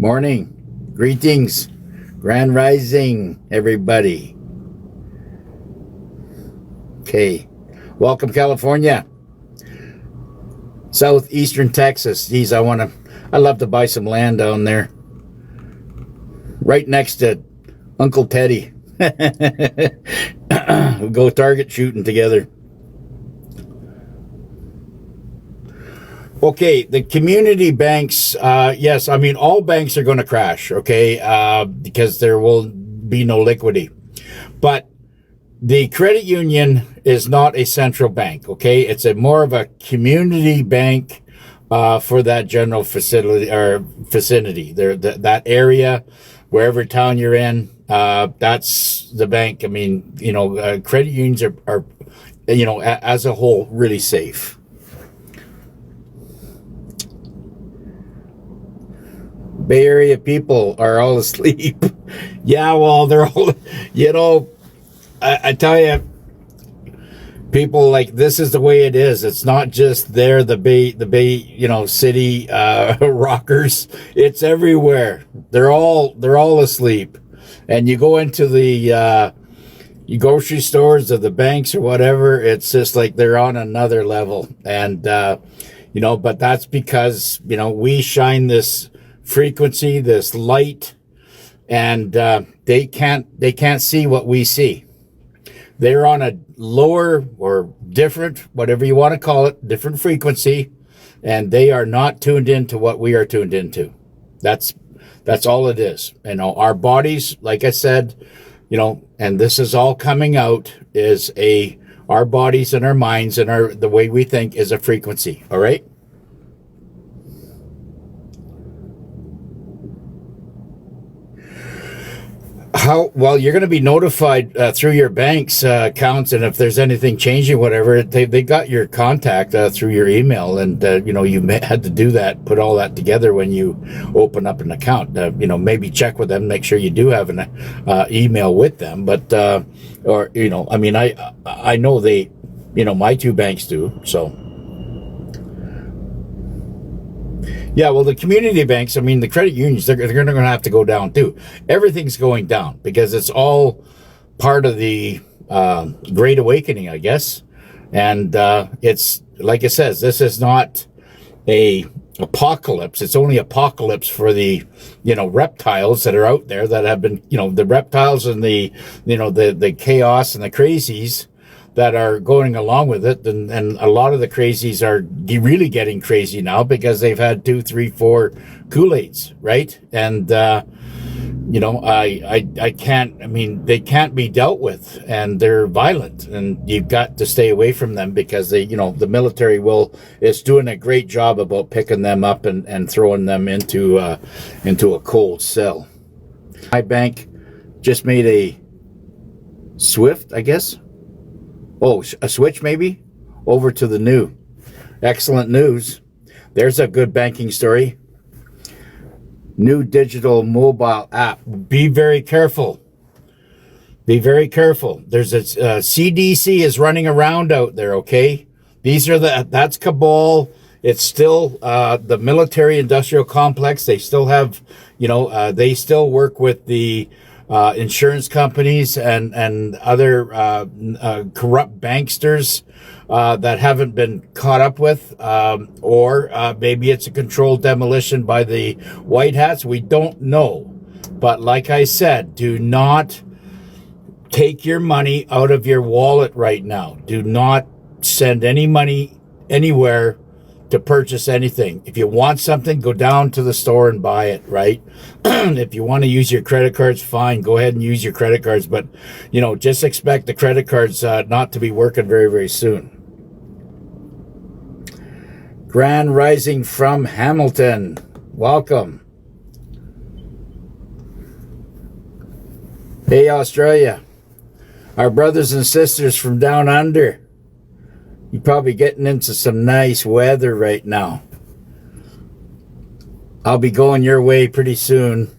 Morning. Greetings. Grand Rising, everybody. Okay. Welcome, California. Southeastern Texas. Geez, I'd love to buy some land down there. Right next to Uncle Teddy. We'll go target shooting together. Okay, the community banks, yes, I mean, all banks are going to crash, okay, because there will be no liquidity. But the credit union is not a central bank, okay? It's more of a community bank for that general facility or vicinity. That area, wherever town you're in, that's the bank. I mean, credit unions are as a whole, really safe. Bay Area people are all asleep. Yeah, well, they're all, I tell you, people, like, this is the way it is. It's not just there, the Bay, city rockers. It's everywhere. They're all asleep. And you go into the grocery stores or the banks or whatever, it's just like they're on another level. And, but that's because, we shine this frequency, this light, and they can't see what we see. They're on a lower or different, whatever you want to call it, different frequency, and they are not tuned into what we are tuned into. That's all it is. Our bodies, like I said, and this is all coming out, is our bodies and our minds and the way we think is a frequency. All right. Well, you're going to be notified through your bank's accounts, and if there's anything changing, whatever, they got your contact through your email, and you had to do that, put all that together when you open up an account. Maybe check with them, make sure you do have an email with them. But I know they, my two banks do. So. Yeah, well, the community banks, the credit unions, they're going to have to go down too. Everything's going down because it's all part of the Great Awakening, I guess. And it's, like it says, this is not a apocalypse. It's only apocalypse for the, reptiles that are out there that have been, the reptiles and the chaos and the crazies that are going along with it, and a lot of the crazies are really getting crazy now because they've had 2, 3, 4 Kool-Aids, right? And I can't. They can't be dealt with, and they're violent, and you've got to stay away from them because the military is doing a great job about picking them up and throwing them into a cold cell. My bank just made a SWIFT, I guess. Oh, a switch maybe over to the new. Excellent news. There's a good banking story. New digital mobile app. Be very careful. Be very careful. There's a CDC is running around out there, okay? That's cabal. It's still the military industrial complex. They still have, they still work with the insurance companies and other corrupt banksters that haven't been caught up with, or maybe it's a controlled demolition by the white hats. We don't know. But like I said, do not take your money out of your wallet right now. Do not send any money anywhere to purchase anything. If you want something, go down to the store and buy it, right? If you want to use your credit cards, fine, go ahead and use your credit cards, but just expect the credit cards not to be working very, very soon. Grand Rising from Hamilton. Welcome. Hey, Australia. Our brothers and sisters from down under. You're probably getting into some nice weather right now. I'll be going your way pretty soon.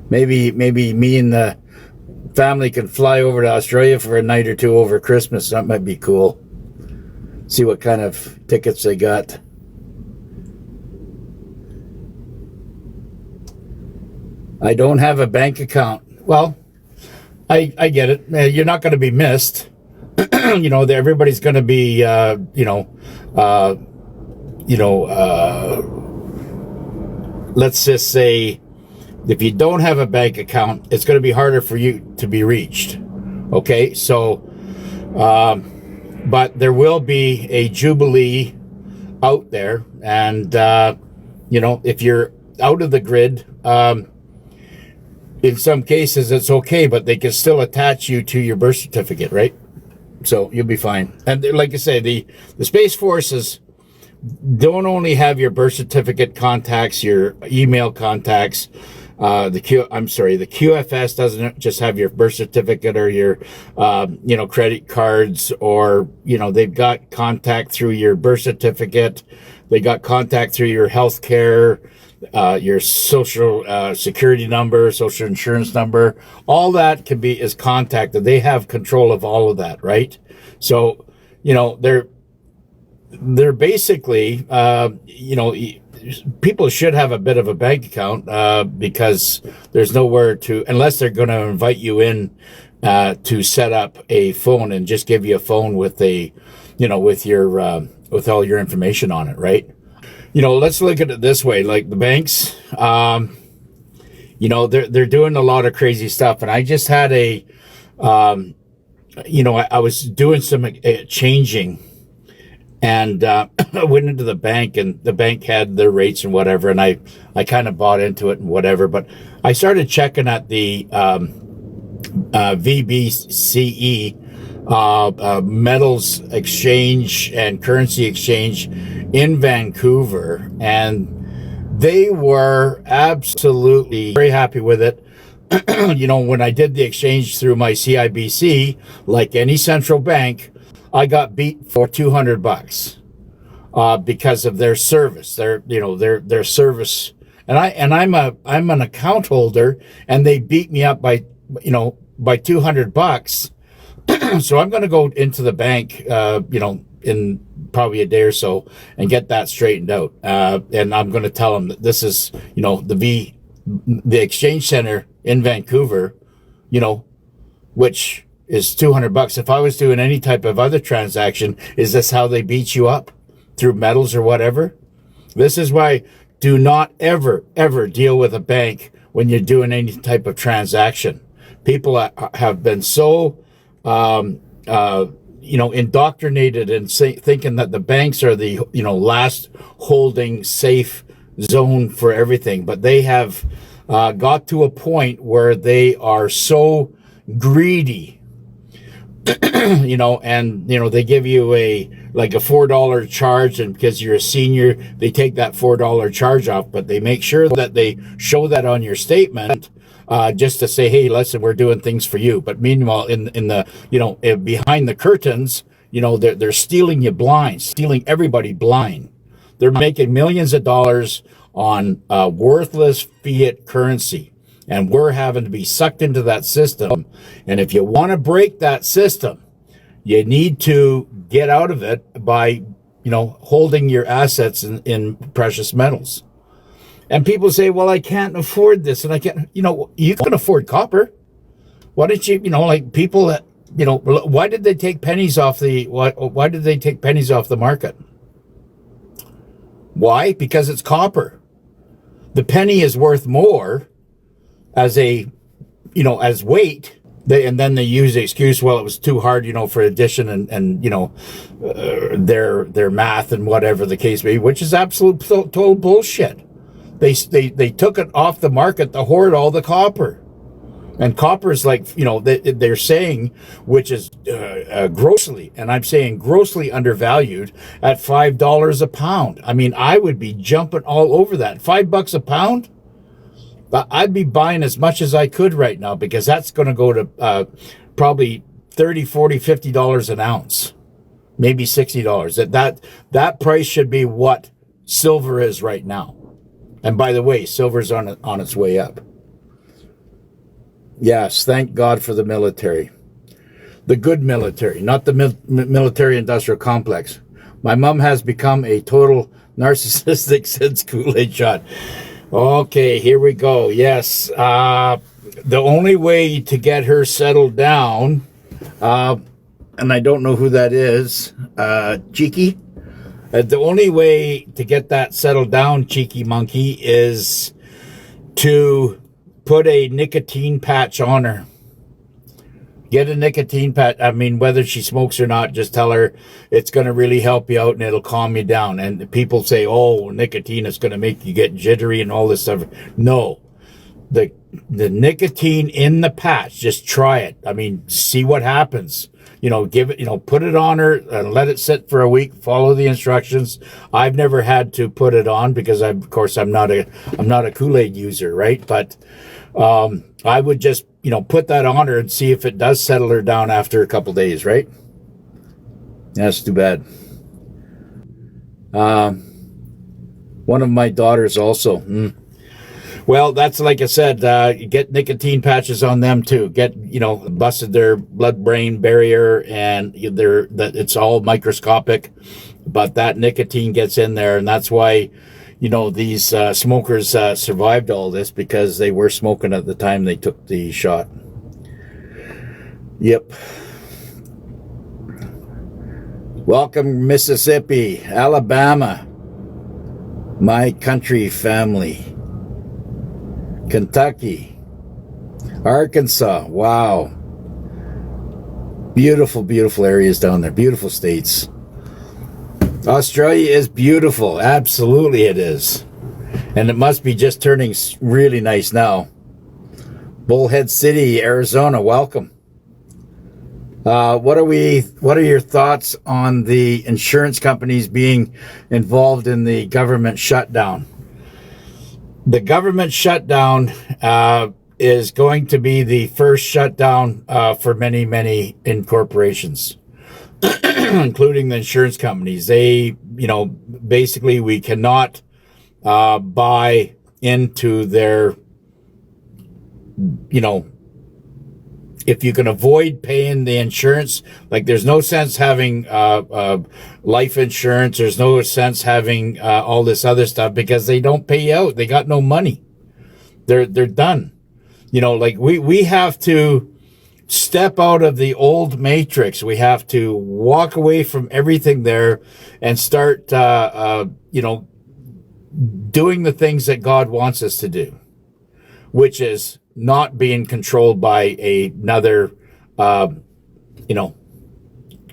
Maybe me and the family can fly over to Australia for a night or two over Christmas. That might be cool. See what kind of tickets they got. I don't have a bank account. Well, I get it. You're not going to be missed. Everybody's going to be, uh, you know, let's just say if you don't have a bank account, it's going to be harder for you to be reached. Okay, so, but there will be a Jubilee out there, and, if you're out of the grid, in some cases it's okay, but they can still attach you to your birth certificate, right? So you'll be fine. And like I say, the Space Forces don't only have your birth certificate contacts, your email contacts. The QFS doesn't just have your birth certificate or your, credit cards, or, they've got contact through your birth certificate. They got contact through your health care, your social security number, social insurance number. All that is contacted. They have control of all of that, right? So, they're basically, people should have a bit of a bank account, because there's nowhere unless they're going to invite you in, to set up a phone and just give you a phone with with all your information on it, right? Let's look at it this way. Like the banks, they're doing a lot of crazy stuff. And I just had I was doing some changing, and I went into the bank, and the bank had their rates and whatever. And I kind of bought into it and whatever. But I started checking at the VBCE, metals exchange and currency exchange in Vancouver, and they were absolutely very happy with it. When I did the exchange through my CIBC, like any central bank, I got beat for $200 because of their service, their service. And I'm an account holder, and they beat me up by $200. So I'm going to go into the bank, in probably a day or so, and get that straightened out. And I'm going to tell them that this is, the exchange center in Vancouver, which is $200. If I was doing any type of other transaction, is this how they beat you up? Through metals or whatever? This is why do not ever deal with a bank when you're doing any type of transaction. People have been so indoctrinated and thinking that the banks are the, last holding safe zone for everything. But they have got to a point where they are so greedy, they give you a $4 charge, and because you're a senior, they take that $4 charge off, but they make sure that they show that on your statement, just to say, hey, listen, we're doing things for you. But meanwhile, in the, behind the curtains, they're stealing you blind, stealing everybody blind. They're making millions of dollars on worthless fiat currency. And we're having to be sucked into that system. And if you want to break that system, you need to get out of it by, holding your assets in precious metals. And people say, well, I can't afford this, and I can't, you can afford copper. Why don't you, people that, why did they take pennies off why did they take pennies off the market? Why? Because it's copper. The penny is worth more as as weight. And then they use the excuse, well, it was too hard, for addition and their math and whatever the case may be, which is absolute total bullshit. They took it off the market to hoard all the copper. And copper is they're saying, which is grossly, and I'm saying grossly undervalued at $5 a pound. I mean, I would be jumping all over that. $5 a pound? I'd be buying as much as I could right now, because that's going to go to probably $30, $40, $50 an ounce, maybe $60. That price should be what silver is right now. And by the way, silver's on its way up. Yes, thank God for the military. The good military, not the military-industrial complex. My mom has become a total narcissistic since Kool-Aid shot. Okay, here we go. Yes. The only way to get her settled down, and I don't know who that is, Cheeky. The only way to get that settled down, Cheeky Monkey, is to put a nicotine patch on her. Get a nicotine patch. I mean, whether she smokes or not, just tell her it's going to really help you out and it'll calm you down. And people say, oh, nicotine is going to make you get jittery and all this stuff. No, the nicotine in the patch, just try it. I mean, see what happens. Give it, put it on her and let it sit for a week. Follow the instructions. I've never had to put it on because of course I'm not a Kool-Aid user, right? But I would just, put that on her and see if it does settle her down after a couple days, right? That's too bad. One of my daughters also. Well, that's like I said, get nicotine patches on them too. Get, busted their blood-brain barrier and it's all microscopic, but that nicotine gets in there. And that's why, these smokers survived all this because they were smoking at the time they took the shot. Yep. Welcome, Mississippi, Alabama, my country family. Kentucky, Arkansas, wow. Beautiful, beautiful areas down there, beautiful states. Australia is beautiful, absolutely it is. And it must be just turning really nice now. Bullhead City, Arizona, welcome. What are your thoughts on the insurance companies being involved in the government shutdown? The government shutdown is going to be the first shutdown for many, many corporations, including the insurance companies. They, basically we cannot buy into their, if you can avoid paying the insurance, like there's no sense having life insurance. There's no sense having all this other stuff because they don't pay you out. They got no money. They're done. Like we have to step out of the old matrix. We have to walk away from everything there and start, doing the things that God wants us to do, which is not being controlled by another,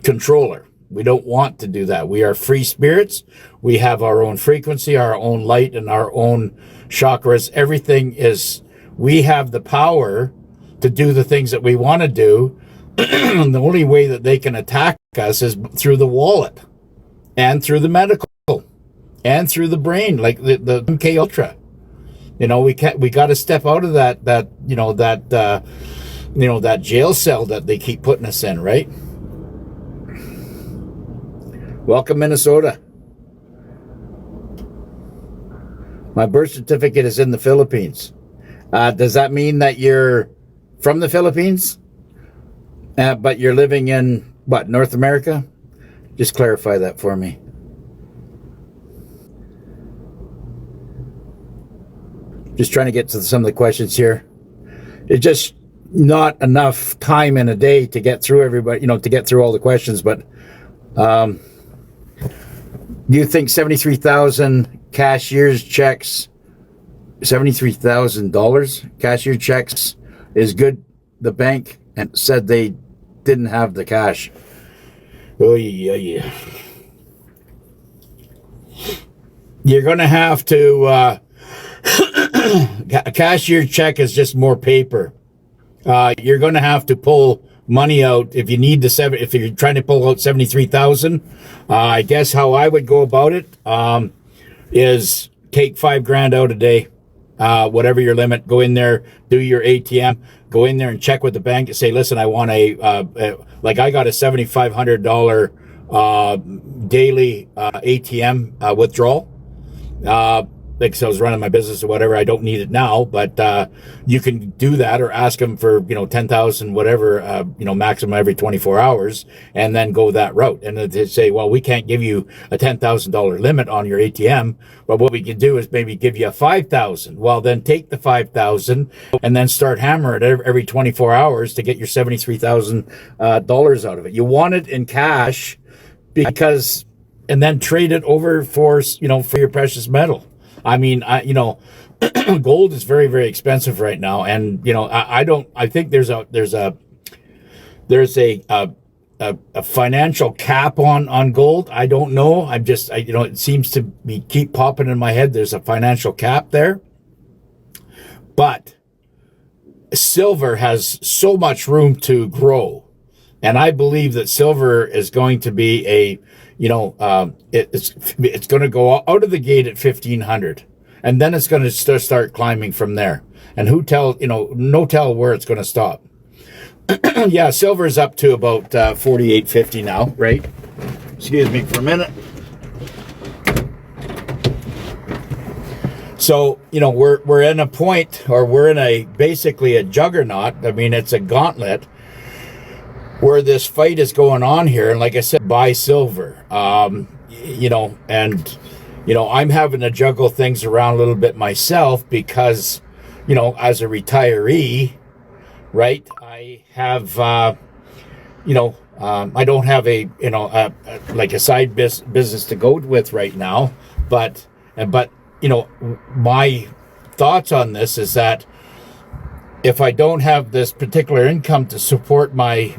controller. We don't want to do that. We are free spirits. We have our own frequency, our own light, and our own chakras. Everything is, we have the power to do the things that we want to do. The only way that they can attack us is through the wallet and through the medical and through the brain, like the MK Ultra. We got to step out of that jail cell that they keep putting us in, right? Welcome, Minnesota. My birth certificate is in the Philippines. Does that mean that you're from the Philippines, but you're living in North America? Just clarify that for me. Just trying to get to some of the questions here. It's just not enough time in a day to get through everybody, to get through all the questions. But do you think 73,000 cashier's checks, $73,000 cashier checks is good? The bank and said they didn't have the cash. Oh yeah. You're going to have to. A cashier check is just more paper. You're going to have to pull money out if you need if you're trying to pull out 73,000. I guess how I would go about it is take $5,000 out a day, whatever your limit. Go in there, do your ATM. Go in there and check with the bank and say, listen, I want I got a $7,500 daily ATM withdrawal. because I was running my business or whatever, I don't need it now, but you can do that or ask them for, 10,000, whatever, maximum every 24 hours and then go that route. And they say, well, we can't give you a $10,000 limit on your ATM, but what we can do is maybe give you a 5,000. Well, then take the 5,000 and then start hammering it every 24 hours to get your $73,000 out of it. You want it in cash and then trade it over for your precious metal. I mean, gold is very, very expensive right now. And, I think there's a financial cap on gold. I don't know. It seems to keep popping in my head. There's a financial cap there, but silver has so much room to grow. And I believe that silver is going to be it's going to go out of the gate at 1,500, and then it's going to start climbing from there. And no tell where it's going to stop. Yeah, silver's up to about 48.50 now, right? Excuse me for a minute. So, we're in a point, or we're in basically a juggernaut. I mean, it's a gauntlet where this fight is going on here. And like I said, buy silver, I'm having to juggle things around a little bit myself because, as a retiree, right, I have, I don't have a side business to go with right now. But, my thoughts on this is that if I don't have this particular income to support my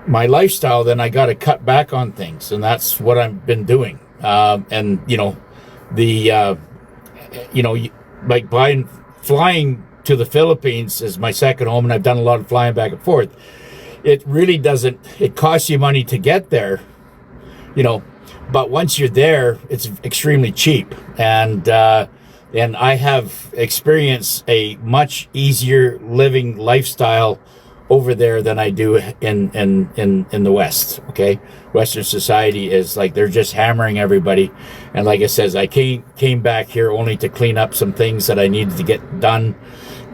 lifestyle, then I got to cut back on things, and that's what I've been doing. Flying to the Philippines is my second home, and I've done a lot of flying back and forth. It really doesn't. It costs you money to get there, but once you're there, it's extremely cheap, and I have experienced a much easier living lifestyle over there than I do in the West. Okay, Western society is like they're just hammering everybody, and like I says, I came back here only to clean up some things that I needed to get done.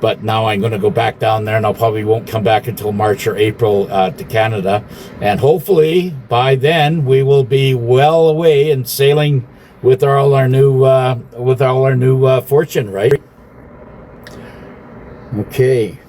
But now I'm going to go back down there, and I probably won't come back until March or April to Canada, and hopefully by then we will be well away and sailing with all our new fortune, right? Okay.